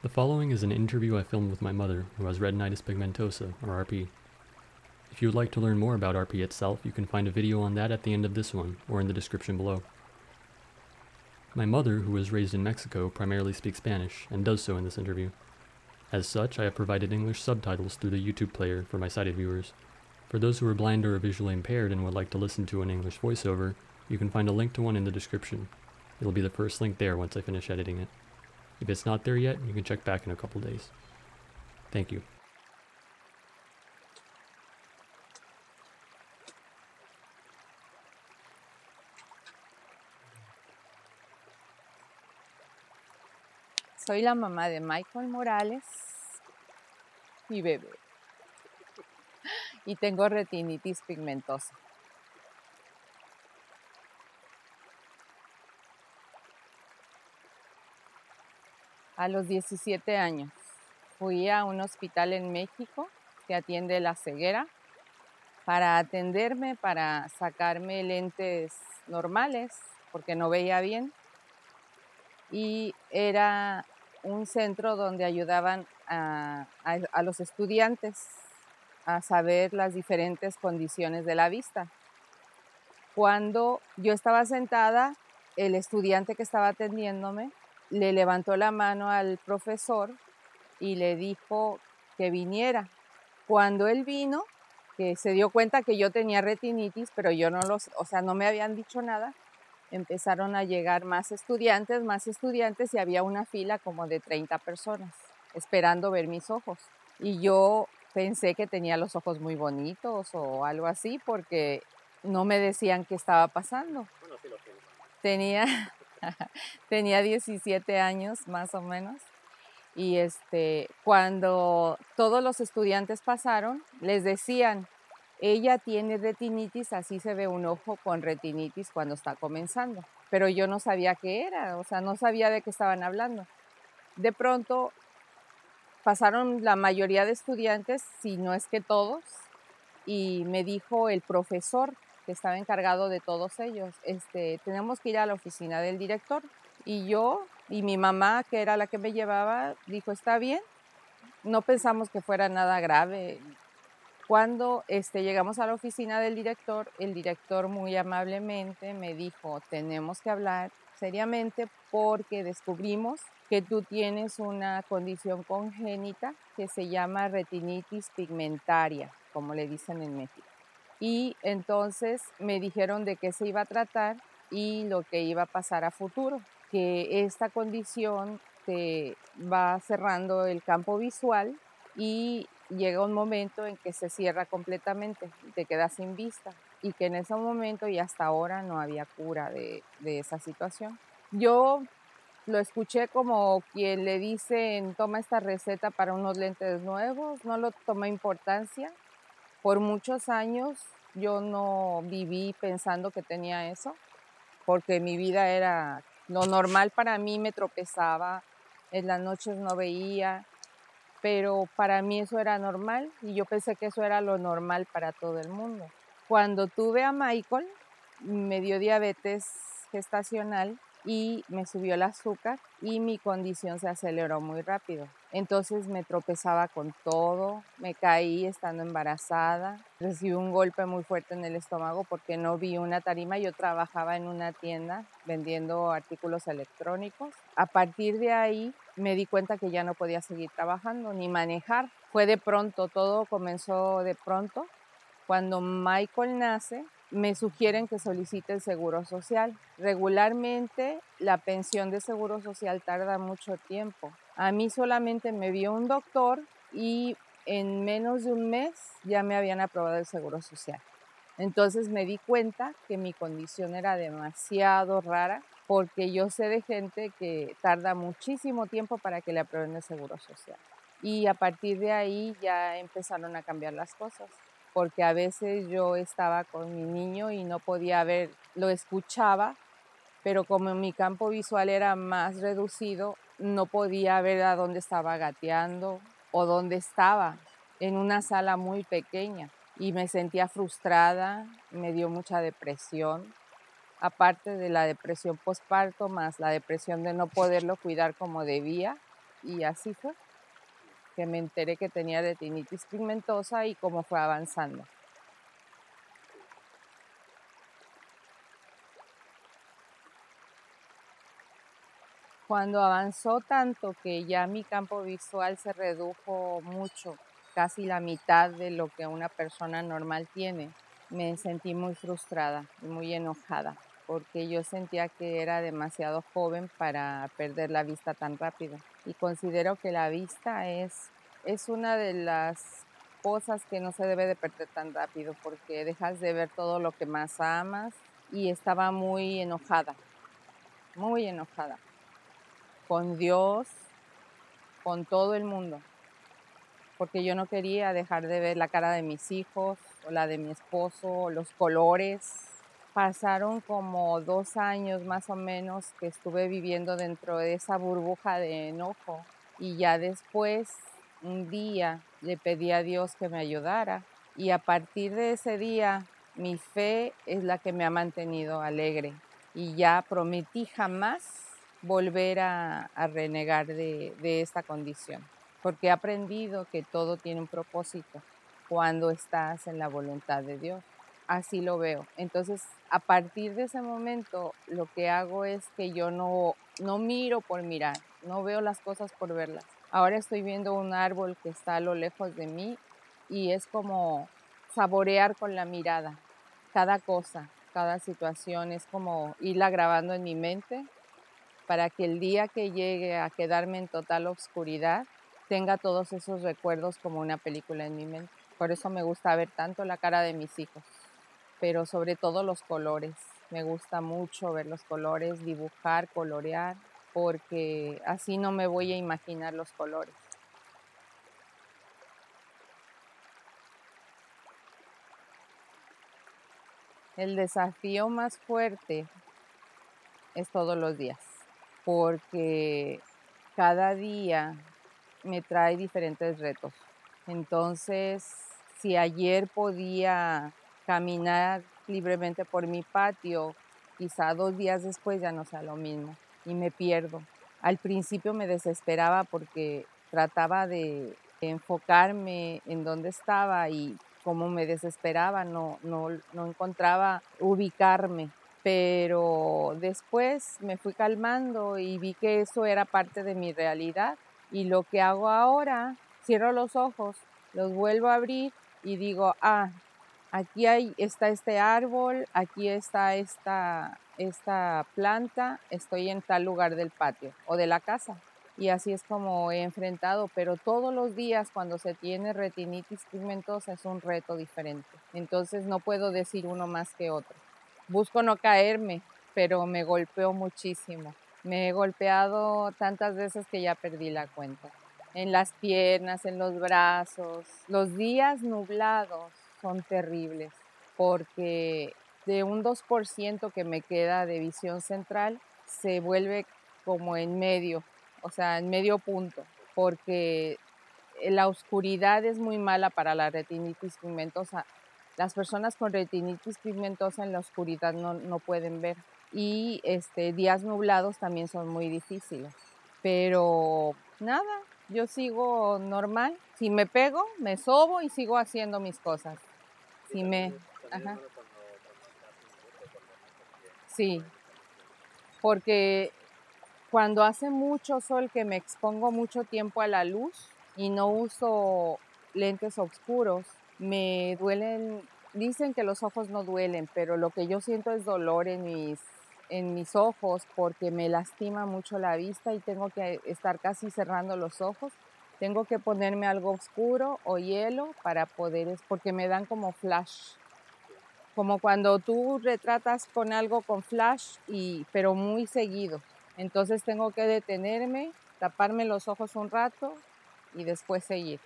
The following is an interview I filmed with my mother, who has retinitis pigmentosa, or RP. If you would like to learn more about RP itself, you can find a video on that at the end of this one, or in the description below. My mother, who was raised in Mexico, primarily speaks Spanish, and does so in this interview. As such, I have provided English subtitles through the YouTube player for my sighted viewers. For those who are blind or visually impaired and would like to listen to an English voiceover, you can find a link to one in the description. It'll be the first link there once I finish editing it. If it's not there yet, you can check back in a couple days. Thank you. Soy la mamá de Michael Morales, mi bebé, y tengo retinitis pigmentosa. A los 17 años fui a un hospital en México que atiende la ceguera para atenderme, para sacarme lentes normales porque no veía bien, y era un centro donde ayudaban a los estudiantes a saber las diferentes condiciones de la vista. Cuando yo estaba sentada, el estudiante que estaba atendiéndome le levantó la mano al profesor y le dijo que viniera. Cuando él vino, que se dio cuenta que yo tenía retinitis, pero yo no me habían dicho nada, empezaron a llegar más estudiantes, y había una fila como de 30 personas esperando ver mis ojos. Y yo pensé que tenía los ojos muy bonitos o algo así porque no me decían qué estaba pasando. Bueno, sí lo Tenía 17 años más o menos. Y cuando todos los estudiantes pasaron, les decían, ella tiene retinitis, así se ve un ojo con retinitis cuando está comenzando. Pero yo no sabía qué era, o sea, no sabía de qué estaban hablando. De pronto pasaron la mayoría de estudiantes, si no es que todos, y me dijo el profesor que estaba encargado de todos ellos, tenemos que ir a la oficina del director. Y yo y mi mamá, que era la que me llevaba, dijo, está bien, no pensamos que fuera nada grave. Cuando llegamos a la oficina del director, el director muy amablemente me dijo, tenemos que hablar seriamente porque descubrimos que tú tienes una condición congénita que se llama retinitis pigmentaria, como le dicen en México. Y entonces me dijeron de qué se iba a tratar y lo que iba a pasar a futuro, que esta condición te va cerrando el campo visual y llega un momento en que se cierra completamente y te quedas sin vista, y que en ese momento y hasta ahora no había cura de esa situación. Yo lo escuché como quien le dicen, toma esta receta para unos lentes nuevos, no lo tomé importancia. Por muchos años yo no viví pensando que tenía eso, porque mi vida era lo normal para mí, me tropezaba, en las noches no veía, pero para mí eso era normal y yo pensé que eso era lo normal para todo el mundo. Cuando tuve a Michael, me dio diabetes gestacional y me subió el azúcar y mi condición se aceleró muy rápido. Entonces me tropezaba con todo, me caí estando embarazada, recibí un golpe muy fuerte en el estómago porque no vi una tarima. Yo trabajaba en una tienda vendiendo artículos electrónicos. A partir de ahí me di cuenta que ya no podía seguir trabajando ni manejar. Fue de pronto, todo comenzó de pronto. Cuando Michael nace, me sugieren que solicite el seguro social. Regularmente la pensión de seguro social tarda mucho tiempo. A mí solamente me vio un doctor y en menos de un mes ya me habían aprobado el seguro social. Entonces me di cuenta que mi condición era demasiado rara, porque yo sé de gente que tarda muchísimo tiempo para que le aprueben el seguro social. Y a partir de ahí ya empezaron a cambiar las cosas, porque a veces yo estaba con mi niño y no podía ver, lo escuchaba, pero como mi campo visual era más reducido, no podía ver a dónde estaba gateando o dónde estaba, en una sala muy pequeña, y me sentía frustrada, me dio mucha depresión, aparte de la depresión postparto, más la depresión de no poderlo cuidar como debía. Y así fue que me enteré que tenía retinitis pigmentosa y cómo fue avanzando. Cuando avanzó tanto que ya mi campo visual se redujo mucho, casi la mitad de lo que una persona normal tiene, me sentí muy frustrada y muy enojada, porque yo sentía que era demasiado joven para perder la vista tan rápido. Y considero que la vista es una de las cosas que no se debe de perder tan rápido, porque dejas de ver todo lo que más amas, y estaba muy enojada con Dios, con todo el mundo, porque yo no quería dejar de ver la cara de mis hijos o la de mi esposo, los colores. Pasaron como 2 años más o menos que estuve viviendo dentro de esa burbuja de enojo, y ya después, un día, le pedí a Dios que me ayudara, y a partir de ese día mi fe es la que me ha mantenido alegre, y ya prometí jamás volver a renegar de esta condición, porque he aprendido que todo tiene un propósito cuando estás en la voluntad de Dios. Así lo veo. Entonces, a partir de ese momento, lo que hago es que yo no miro por mirar, no veo las cosas por verlas. Ahora estoy viendo un árbol que está a lo lejos de mí, y es como saborear con la mirada cada cosa, cada situación, es como irla grabando en mi mente para que el día que llegue a quedarme en total oscuridad, tenga todos esos recuerdos como una película en mi mente. Por eso me gusta ver tanto la cara de mis hijos, pero sobre todo los colores. Me gusta mucho ver los colores, dibujar, colorear, porque así no me voy a imaginar los colores. El desafío más fuerte es todos los días, porque cada día me trae diferentes retos. Entonces, si ayer podía caminar libremente por mi patio, quizá 2 días después ya no sea lo mismo y me pierdo. Al principio me desesperaba porque trataba de enfocarme en dónde estaba, y como me desesperaba, no encontraba ubicarme. Pero después me fui calmando y vi que eso era parte de mi realidad, y lo que hago ahora, cierro los ojos, los vuelvo a abrir y digo, aquí está este árbol, aquí está esta planta, estoy en tal lugar del patio o de la casa. Y así es como he enfrentado, pero todos los días cuando se tiene retinitis pigmentosa es un reto diferente. Entonces no puedo decir uno más que otro. Busco no caerme, pero me golpeo muchísimo. Me he golpeado tantas veces que ya perdí la cuenta. En las piernas, en los brazos. Los días nublados son terribles, porque de un 2% que me queda de visión central, se vuelve como en medio, o sea, en medio punto, porque la oscuridad es muy mala para la retinitis pigmentosa. Las personas con retinitis pigmentosa en la oscuridad no pueden ver. Y días nublados también son muy difíciles. Pero nada, yo sigo normal. Si me pego, me sobo y sigo haciendo mis cosas. Si me... Ajá. Sí, porque cuando hace mucho sol, que me expongo mucho tiempo a la luz y no uso lentes oscuros, me duelen. Dicen que los ojos no duelen, pero lo que yo siento es dolor en mis ojos, porque me lastima mucho la vista y tengo que estar casi cerrando los ojos. Tengo que ponerme algo oscuro o hielo para poder, porque me dan como flash, como cuando tú retratas con algo con flash, pero muy seguido. Entonces tengo que detenerme, taparme los ojos un rato y después seguir.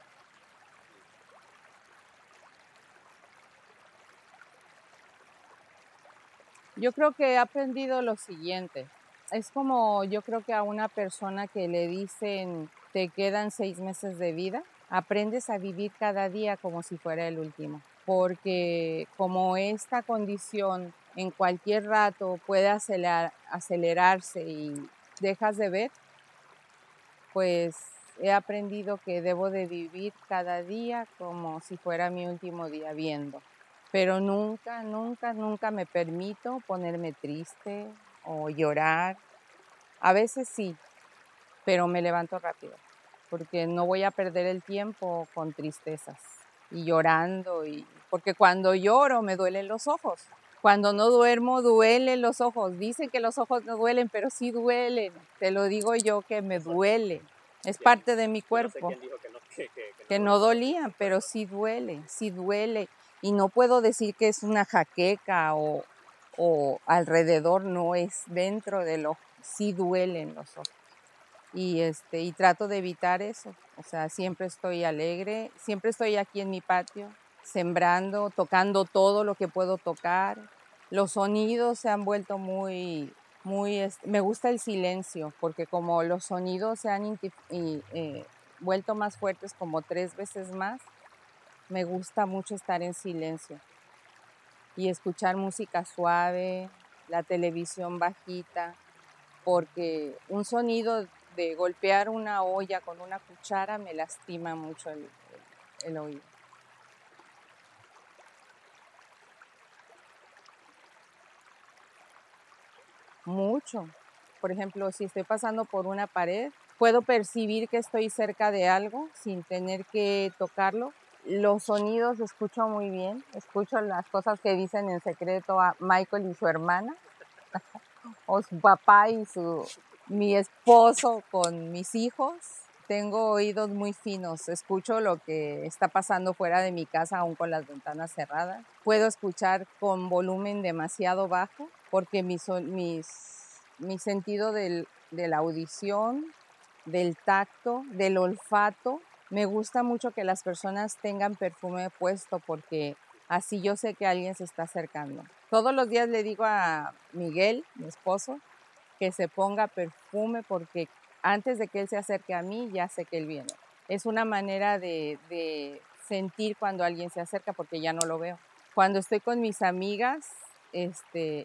Yo creo que he aprendido lo siguiente. Es como, yo creo que a una persona que le dicen te quedan 6 meses de vida, aprendes a vivir cada día como si fuera el último, porque como esta condición en cualquier rato puede acelerarse y dejas de ver, pues he aprendido que debo de vivir cada día como si fuera mi último día viendo. Pero nunca, nunca, nunca me permito ponerme triste o llorar. A veces sí, pero me levanto rápido, porque no voy a perder el tiempo con tristezas y llorando, porque cuando lloro me duelen los ojos. Cuando no duermo duelen los ojos. Dicen que los ojos no duelen, pero sí duelen. Te lo digo yo que me duele. Es parte de mi cuerpo. Yo no sé quién dijo que no, Que no dolían, pero sí duele, sí duele. Y no puedo decir que es una jaqueca o alrededor, no es dentro del ojo. Sí duelen los ojos. Y trato de evitar eso. O sea, siempre estoy alegre, siempre estoy aquí en mi patio, sembrando, tocando todo lo que puedo tocar. Los sonidos se han vuelto me gusta el silencio, porque como los sonidos se han vuelto más fuertes, como 3 veces más, me gusta mucho estar en silencio y escuchar música suave, la televisión bajita, porque un sonido de golpear una olla con una cuchara me lastima mucho el oído. Mucho. Por ejemplo, si estoy pasando por una pared, puedo percibir que estoy cerca de algo sin tener que tocarlo. Los sonidos escucho muy bien, escucho las cosas que dicen en secreto a Michael y su hermana, o su papá y mi esposo con mis hijos. Tengo oídos muy finos, escucho lo que está pasando fuera de mi casa aún con las ventanas cerradas. Puedo escuchar con volumen demasiado bajo porque mi sentido de la audición, del tacto, del olfato, me gusta mucho que las personas tengan perfume puesto porque así yo sé que alguien se está acercando. Todos los días le digo a Miguel, mi esposo, que se ponga perfume porque antes de que él se acerque a mí, ya sé que él viene. Es una manera de sentir cuando alguien se acerca porque ya no lo veo. Cuando estoy con mis amigas,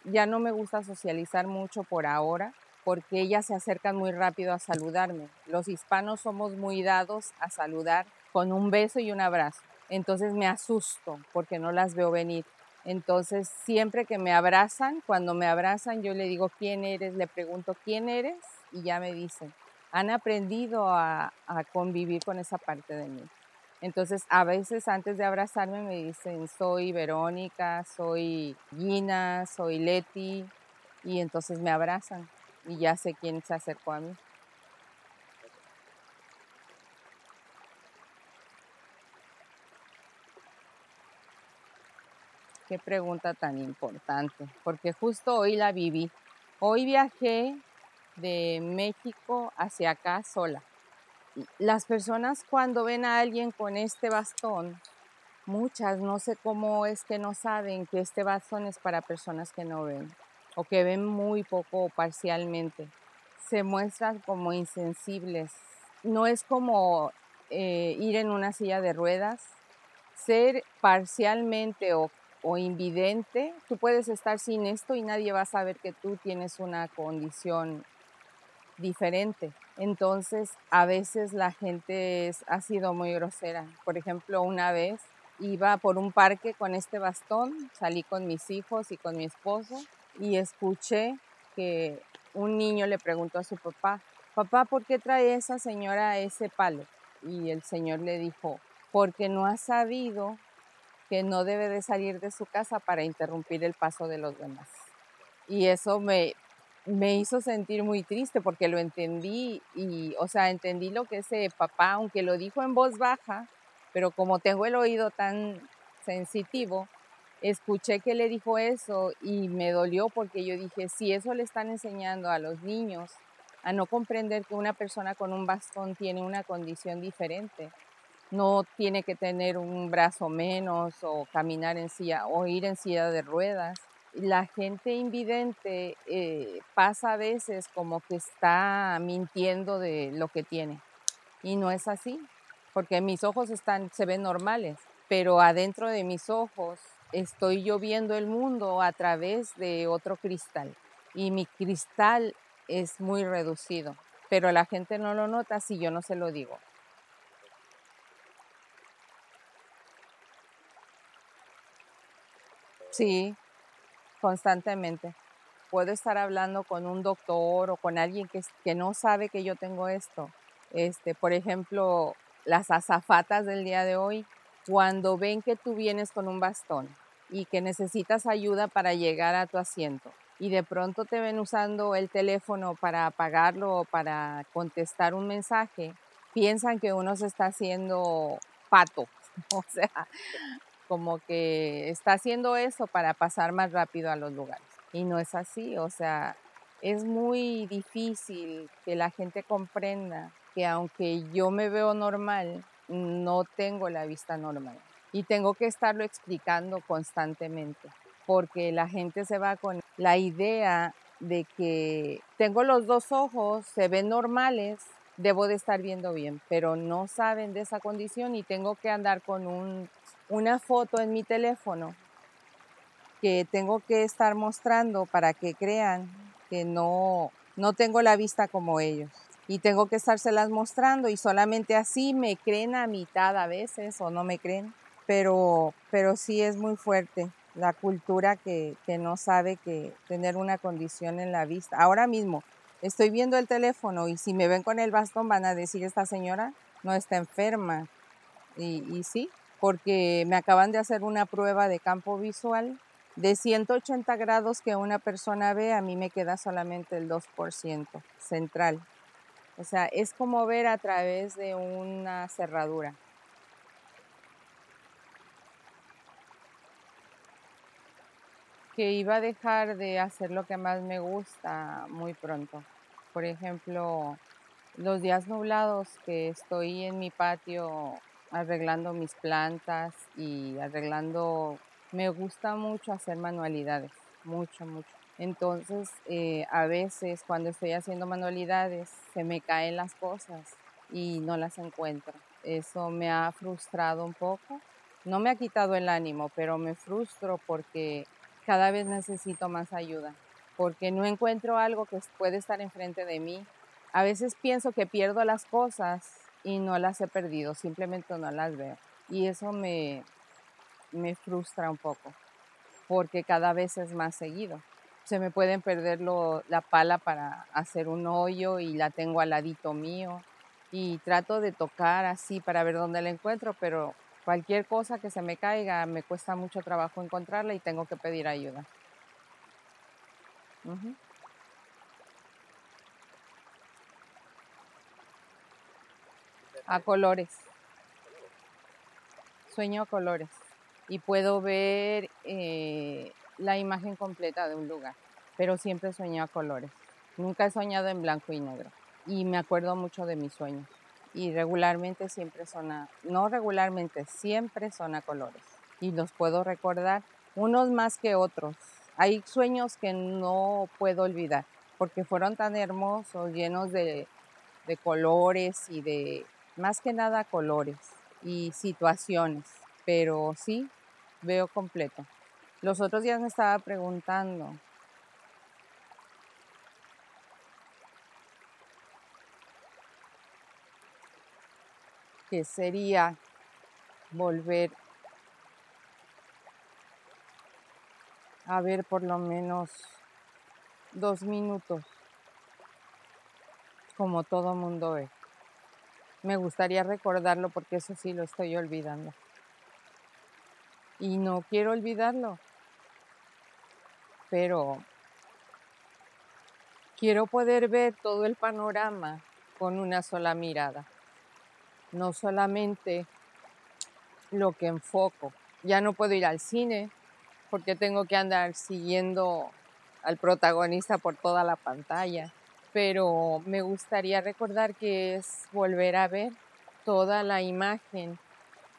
ya no me gusta socializar mucho por ahora porque ellas se acercan muy rápido a saludarme. Los hispanos somos muy dados a saludar con un beso y un abrazo. Entonces me asusto porque no las veo venir. Entonces, siempre que me abrazan, cuando me abrazan, yo le digo, ¿quién eres? Le pregunto, ¿quién eres? Y ya me dicen, han aprendido a convivir con esa parte de mí. Entonces, a veces antes de abrazarme me dicen, soy Verónica, soy Gina, soy Leti, y entonces me abrazan y ya sé quién se acercó a mí. Qué pregunta tan importante, porque justo hoy la viví. Hoy viajé de México hacia acá sola. Las personas cuando ven a alguien con este bastón, muchas no sé cómo es que no saben que este bastón es para personas que no ven o que ven muy poco o parcialmente. Se muestran como insensibles. No es como ir en una silla de ruedas. Ser parcialmente o invidente, tú puedes estar sin esto y nadie va a saber que tú tienes una condición diferente. Entonces, a veces la gente ha sido muy grosera. Por ejemplo, una vez iba por un parque con este bastón, salí con mis hijos y con mi esposo y escuché que un niño le preguntó a su papá, papá, ¿por qué trae esa señora ese palo? Y el señor le dijo, porque no ha sabido que no debe de salir de su casa para interrumpir el paso de los demás. Y eso me hizo sentir muy triste porque lo entendí o sea, entendí lo que ese papá, aunque lo dijo en voz baja, pero como tengo el oído tan sensitivo, escuché que le dijo eso y me dolió porque yo dije, si eso le están enseñando a los niños a no comprender que una persona con un bastón tiene una condición diferente, no tiene que tener un brazo menos o caminar en silla o ir en silla de ruedas. La gente invidente pasa a veces como que está mintiendo de lo que tiene y no es así, porque mis ojos se ven normales, pero adentro de mis ojos estoy yo viendo el mundo a través de otro cristal y mi cristal es muy reducido. pero la gente no lo nota si yo no se lo digo. Sí, constantemente. Puedo estar hablando con un doctor o con alguien que no sabe que yo tengo esto. Por ejemplo, las azafatas del día de hoy, cuando ven que tú vienes con un bastón y que necesitas ayuda para llegar a tu asiento y de pronto te ven usando el teléfono para apagarlo o para contestar un mensaje, piensan que uno se está haciendo pato, o sea, como que está haciendo eso para pasar más rápido a los lugares. Y no es así, o sea, es muy difícil que la gente comprenda que aunque yo me veo normal, no tengo la vista normal. Y tengo que estarlo explicando constantemente, porque la gente se va con la idea de que tengo los dos ojos, se ven normales, debo de estar viendo bien, pero no saben de esa condición y tengo que andar con una foto en mi teléfono que tengo que estar mostrando para que crean que no tengo la vista como ellos. Y tengo que estárselas mostrando y solamente así me creen a mitad a veces o no me creen. Pero sí es muy fuerte la cultura que no sabe que tener una condición en la vista. Ahora mismo estoy viendo el teléfono y si me ven con el bastón van a decir esta señora no está enferma. Y sí, porque me acaban de hacer una prueba de campo visual de 180 grados que una persona ve, a mí me queda solamente el 2% central. O sea, es como ver a través de una cerradura. Que iba a dejar de hacer lo que más me gusta muy pronto. Por ejemplo, los días nublados que estoy en mi patio arreglando mis plantas y arreglando, me gusta mucho hacer manualidades, mucho, mucho. Entonces, a veces cuando estoy haciendo manualidades, se me caen las cosas y no las encuentro. Eso me ha frustrado un poco. No me ha quitado el ánimo, pero me frustro porque cada vez necesito más ayuda, porque no encuentro algo que puede estar enfrente de mí. A veces pienso que pierdo las cosas y no las he perdido, simplemente no las veo. Y eso me frustra un poco, porque cada vez es más seguido. Se me pueden perder la pala para hacer un hoyo y la tengo al ladito mío y trato de tocar así para ver dónde la encuentro, pero cualquier cosa que se me caiga me cuesta mucho trabajo encontrarla y tengo que pedir ayuda. Ujú. A colores, sueño a colores y puedo ver la imagen completa de un lugar, pero siempre sueño a colores. Nunca he soñado en blanco y negro y me acuerdo mucho de mis sueños y regularmente siempre son no regularmente, siempre son a colores y los puedo recordar, unos más que otros. Hay sueños que no puedo olvidar porque fueron tan hermosos, llenos de colores y de, más que nada colores y situaciones, pero sí, veo completo. Los otros días me estaba preguntando, ¿qué sería volver a ver por lo menos 2 minutos como todo mundo ve? Me gustaría recordarlo porque eso sí lo estoy olvidando. Y no quiero olvidarlo, pero quiero poder ver todo el panorama con una sola mirada, no solamente lo que enfoco. Ya no puedo ir al cine porque tengo que andar siguiendo al protagonista por toda la pantalla, pero me gustaría recordar que es volver a ver toda la imagen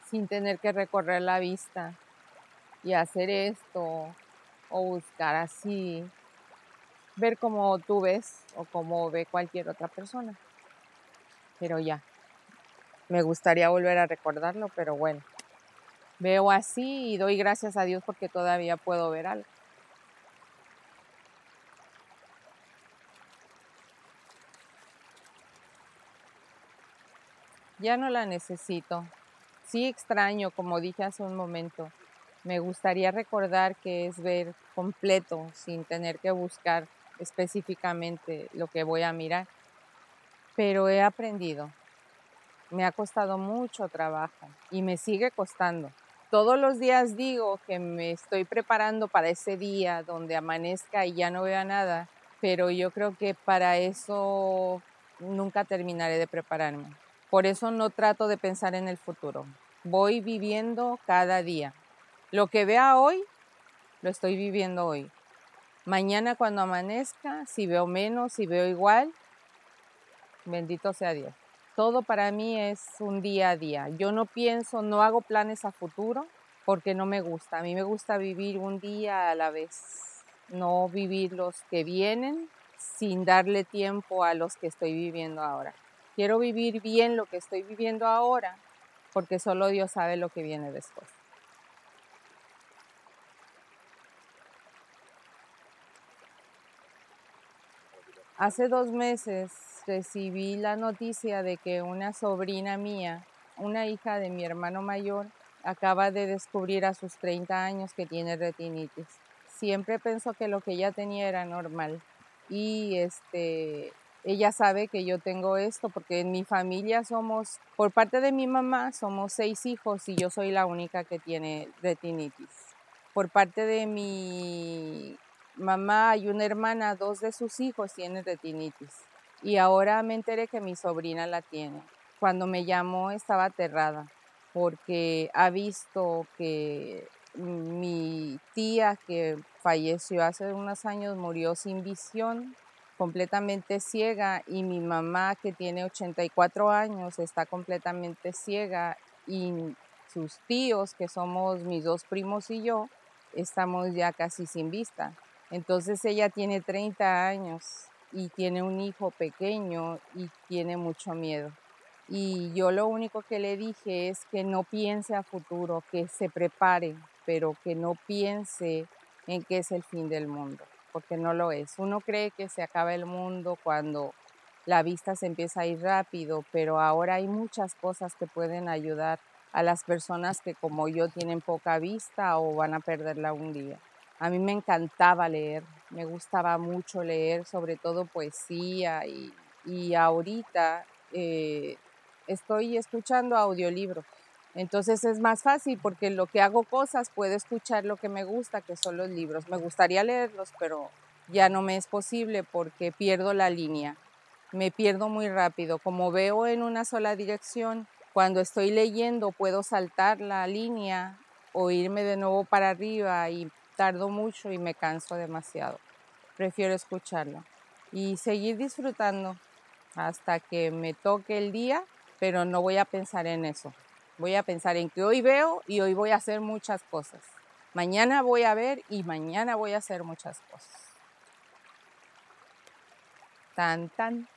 sin tener que recorrer la vista y hacer esto o buscar así, ver como tú ves o como ve cualquier otra persona. Pero ya, me gustaría volver a recordarlo, pero bueno, veo así y doy gracias a Dios porque todavía puedo ver algo. ya no la necesito. Sí extraño, como dije hace un momento, me gustaría recordar que es ver completo sin tener que buscar específicamente lo que voy a mirar, pero he aprendido. Me ha costado mucho trabajo y me sigue costando. Todos los días digo que me estoy preparando para ese día donde amanezca y ya no vea nada, pero yo creo que para eso nunca terminaré de prepararme. Por eso no trato de pensar en el futuro. Voy viviendo cada día. Lo que vea hoy, lo estoy viviendo hoy. Mañana cuando amanezca, si veo menos, si veo igual, bendito sea Dios. Todo para mí es un día a día. Yo no pienso, no hago planes a futuro porque no me gusta. A mí me gusta vivir un día a la vez, no vivir los que vienen sin darle tiempo a los que estoy viviendo ahora. Quiero vivir bien lo que estoy viviendo ahora porque solo Dios sabe lo que viene después. Hace 2 meses recibí la noticia de que una sobrina mía, una hija de mi hermano mayor, acaba de descubrir a sus 30 años que tiene retinitis. Siempre pensó que lo que ella tenía era normal y ella sabe que yo tengo esto porque en mi familia somos, por parte de mi mamá, somos 6 hijos y yo soy la única que tiene retinitis. Por parte de mi mamá hay una hermana, 2 de sus hijos tienen retinitis y ahora me enteré que mi sobrina la tiene. Cuando me llamó estaba aterrada porque ha visto que mi tía que falleció hace unos años murió sin visión, completamente ciega, y mi mamá que tiene 84 años está completamente ciega, y sus tíos, que somos mis 2 primos y yo, estamos ya casi sin vista. Entonces ella tiene 30 años y tiene un hijo pequeño y tiene mucho miedo. Y yo lo único que le dije es que no piense a futuro, que se prepare, pero que no piense en que es el fin del mundo, porque no lo es. Uno cree que se acaba el mundo cuando la vista se empieza a ir rápido, pero ahora hay muchas cosas que pueden ayudar a las personas que como yo tienen poca vista o van a perderla un día. A mí me encantaba leer, me gustaba mucho leer, sobre todo poesía, y ahorita estoy escuchando audiolibros. Entonces es más fácil porque en lo que hago cosas puedo escuchar lo que me gusta, que son los libros. Me gustaría leerlos, pero ya no me es posible porque pierdo la línea. Me pierdo muy rápido. Como veo en una sola dirección, cuando estoy leyendo puedo saltar la línea o irme de nuevo para arriba y tardo mucho y me canso demasiado. Prefiero escucharlo y seguir disfrutando hasta que me toque el día, pero no voy a pensar en eso. Voy a pensar en que hoy veo y hoy voy a hacer muchas cosas. Mañana voy a ver y mañana voy a hacer muchas cosas. Tan, tan.